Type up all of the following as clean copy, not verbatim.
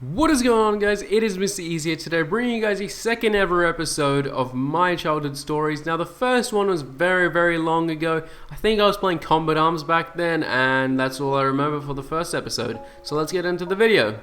What is going on, guys? It is Mr. Eazed here today, bringing you guys a second ever episode of my childhood stories. Now, the first one was very long ago. I think I was playing Combat Arms back then, and that's all I remember for the first episode. So let's get into the video.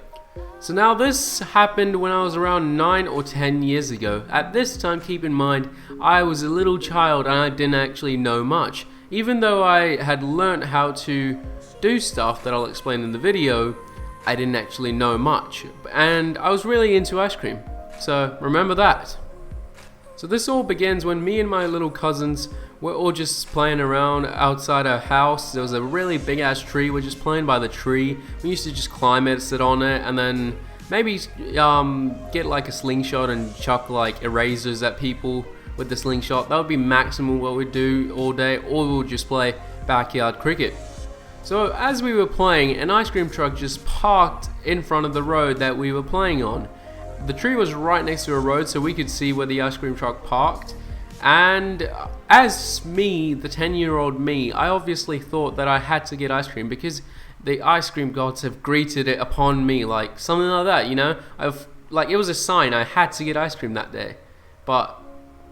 So now this happened when I was around 9 or 10 years ago. At this time, keep in mind, I was a little child and I didn't actually know much. Even though I had learnt how to do stuff that I'll explain in the video, I didn't actually know much, and I was really into ice cream, so remember that. So this all begins when me and my little cousins were all just playing around outside our house. There was a really big ass tree. We're just playing by the tree. We used to just climb it, sit on it, and then maybe get like a slingshot and chuck like erasers at people with the slingshot. That would be maximum what we'd do all day, or we would just play backyard cricket. So as we were playing, an ice cream truck just parked in front of the road that we were playing on. The tree was right next to a road, so we could see where the ice cream truck parked. And as me, the 10-year-old me, I obviously thought that I had to get ice cream because the ice cream gods have greeted it upon me, like something like that, you know? It was a sign I had to get ice cream that day, but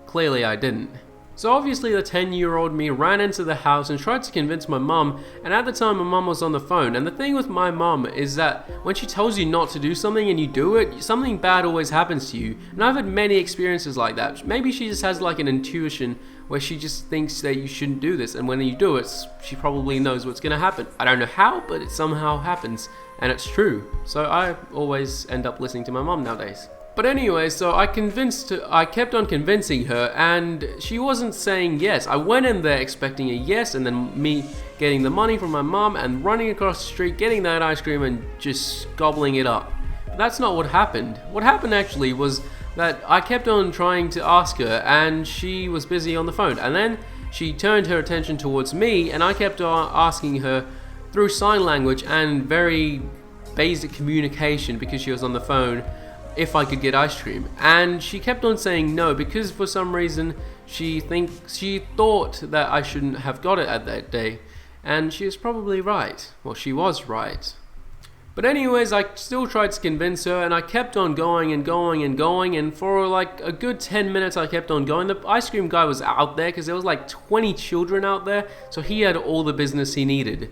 clearly I didn't. So obviously the 10-year-old me ran into the house and tried to convince my mum, and at the time my mum was on the phone. And the thing with my mum is that when she tells you not to do something and you do it, something bad always happens to you. And I've had many experiences like that. Maybe she just has like an intuition where she just thinks that you shouldn't do this, and when you do it, she probably knows what's going to happen. I don't know how, but it somehow happens, and it's true. So I always end up listening to my mum nowadays. But anyway, so I kept on convincing her, and she wasn't saying yes. I went in there expecting a yes, and then me getting the money from my mom and running across the street, getting that ice cream and just gobbling it up. But that's not what happened. What happened actually was that I kept on trying to ask her, and she was busy on the phone. And then she turned her attention towards me, and I kept on asking her through sign language and very basic communication, because she was on the phone, if I could get ice cream. And she kept on saying no, because for some reason she thought that I shouldn't have got it at that day, and she was probably right. Well, she was right. But anyways, I still tried to convince her, and I kept on going, and for like a good 10 minutes I kept on going. The ice cream guy was out there because there was like 20 children out there, so he had all the business he needed.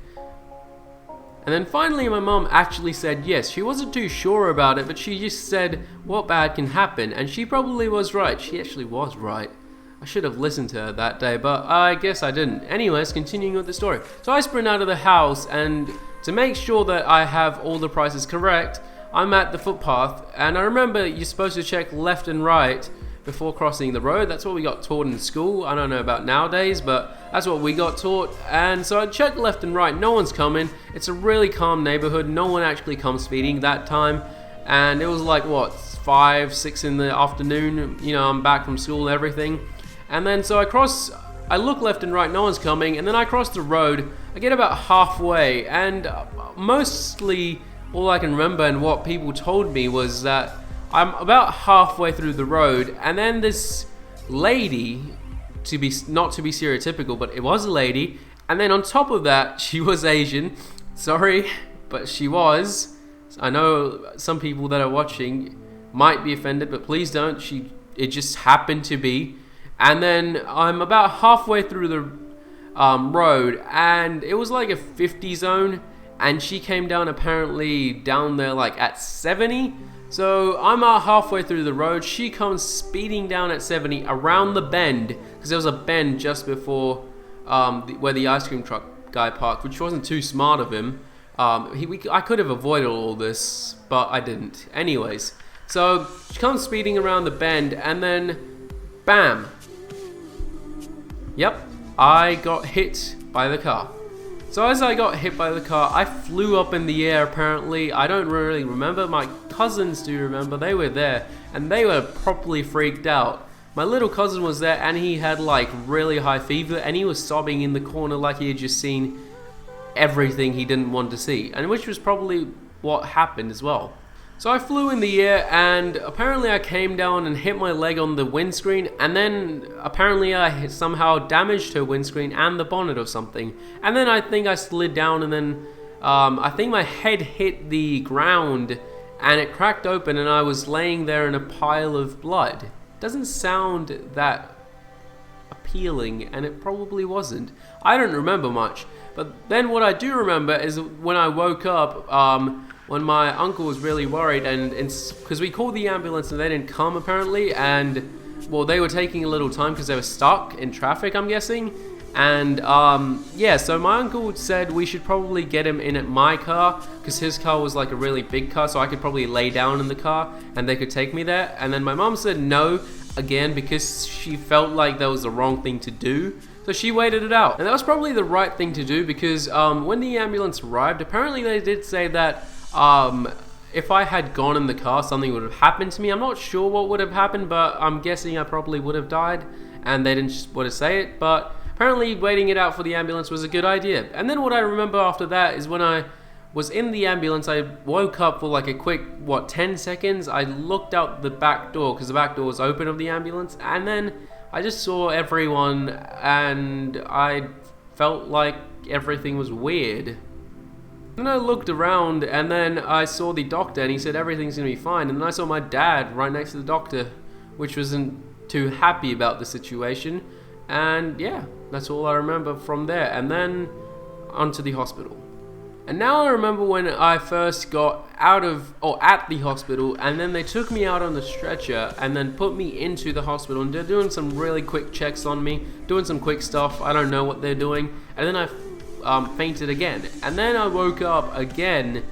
And then finally my mum actually said yes. She wasn't too sure about it, but she just said, what bad can happen? And she probably was right. She actually was right. I should have listened to her that day, but I guess I didn't. Anyways, continuing with the story. So I sprint out of the house, and to make sure that I have all the prices correct, I'm at the footpath, and I remember you're supposed to check left and right before crossing the road. That's what we got taught in school. I don't know about nowadays, but that's what we got taught. And so I checked left and right. No one's coming. It's a really calm neighborhood. No one actually comes speeding that time. And it was like, what, 5, 6 in the afternoon. You know, I'm back from school and everything. And then so I look left and right. No one's coming. And then I cross the road. I get about halfway. And mostly all I can remember and what people told me was that I'm about halfway through the road, and then this lady, not to be stereotypical, but it was a lady, and then on top of that, she was Asian. Sorry, but she was. I know some people that are watching might be offended, but please don't. It just happened to be. And then I'm about halfway through the road, and it was like a 50 zone, and she came down apparently down there like at 70. So I'm about halfway through the road. She comes speeding down at 70 around the bend, because there was a bend just before where the ice cream truck guy parked, which wasn't too smart of him. I could have avoided all this, but I didn't. Anyways, so she comes speeding around the bend, and then bam. Yep, I got hit by the car. So as I got hit by the car, I flew up in the air apparently. I don't really remember. My cousins do remember. They were there, and they were properly freaked out. My little cousin was there, and he had like really high fever, and he was sobbing in the corner like he had just seen everything he didn't want to see, and which was probably what happened as well. So I flew in the air, and apparently I came down and hit my leg on the windscreen, and then apparently I somehow damaged her windscreen and the bonnet or something. And then I think I slid down, and then I think my head hit the ground and it cracked open and I was laying there in a pile of blood. Doesn't sound that appealing, and it probably wasn't. I don't remember much, but then what I do remember is when I woke up, when my uncle was really worried, and because we called the ambulance and they didn't come apparently, and well, they were taking a little time because they were stuck in traffic, I'm guessing. And yeah, so my uncle said we should probably get him in at my car, because his car was like a really big car, so I could probably lay down in the car and they could take me there. And then my mom said no, again, because she felt like that was the wrong thing to do. So she waited it out. And that was probably the right thing to do, because when the ambulance arrived, apparently they did say that if I had gone in the car, something would have happened to me. I'm not sure what would have happened, but I'm guessing I probably would have died, and they didn't want to say it. But apparently waiting it out for the ambulance was a good idea. And then what I remember after that is when I was in the ambulance, I woke up for like a quick, 10 seconds. I looked out the back door, because the back door was open of the ambulance, and then I just saw everyone, and I felt like everything was weird. Then I looked around, and then I saw the doctor, and he said everything's gonna be fine. And then I saw my dad right next to the doctor, which wasn't too happy about the situation. And yeah, that's all I remember from there. And then onto the hospital. And now I remember when I first got at the hospital, and then they took me out on the stretcher and then put me into the hospital, and they're doing some really quick checks on me, doing some quick stuff. I don't know what they're doing. And then I fainted again. And then I woke up again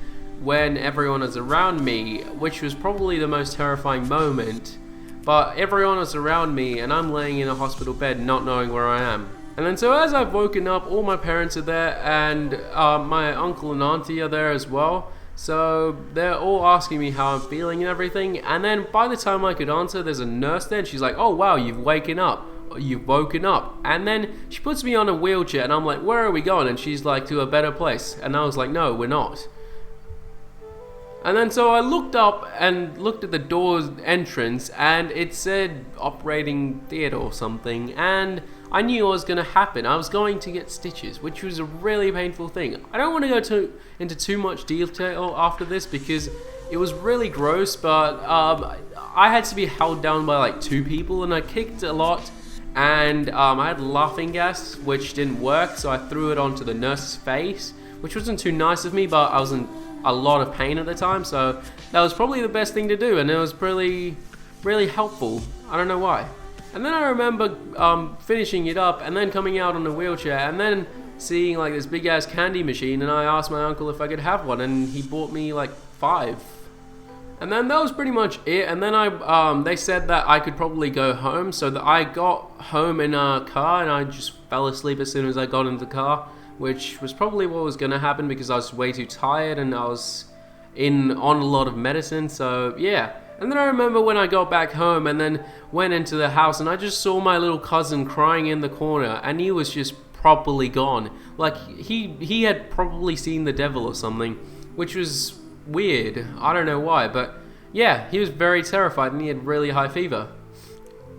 when everyone was around me, which was probably the most terrifying moment. But everyone was around me, and I'm laying in a hospital bed not knowing where I am. And then so as I've woken up, all my parents are there, and my uncle and auntie are there as well. So they're all asking me how I'm feeling and everything. And then by the time I could answer, there's a nurse there, and she's like, "Oh wow, you've woken up. And then she puts me on a wheelchair, and I'm like, "Where are we going?" And she's like, "To a better place." And I was like, "No, we're not." And then so I looked up and looked at the door's entrance, and it said operating theatre or something, and I knew it was going to happen. I was going to get stitches, which was a really painful thing. I don't want to go into too much detail after this, because it was really gross, but I had to be held down by like 2 people, and I kicked a lot, and I had laughing gas, which didn't work, so I threw it onto the nurse's face, which wasn't too nice of me, but I was in a lot of pain at the time, so that was probably the best thing to do, and it was really, really helpful. I don't know why. And then I remember finishing it up, and then coming out on a wheelchair, and then seeing like this big ass candy machine, and I asked my uncle if I could have one, and he bought me like 5. And then that was pretty much it. And then they said that I could probably go home, so that I got home in a car, and I just fell asleep as soon as I got into the car, which was probably what was going to happen, because I was way too tired and I was on a lot of medicine. So yeah. And then I remember when I got back home and then went into the house, and I just saw my little cousin crying in the corner, and he was just properly gone. Like he had probably seen the devil or something, which was weird. I don't know why, but yeah, he was very terrified, and he had really high fever.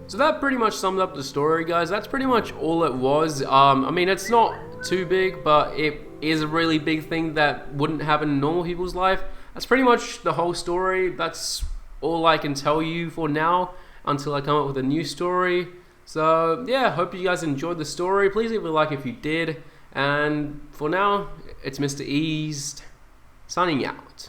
So that pretty much summed up the story, guys. That's pretty much all it was. I mean, it's not too big, but it is a really big thing that wouldn't happen in normal people's life. That's pretty much the whole story. That's all I can tell you for now, until I come up with a new story. So yeah, hope you guys enjoyed the story. Please leave a like if you did. And for now, it's Mr. Eazed signing out.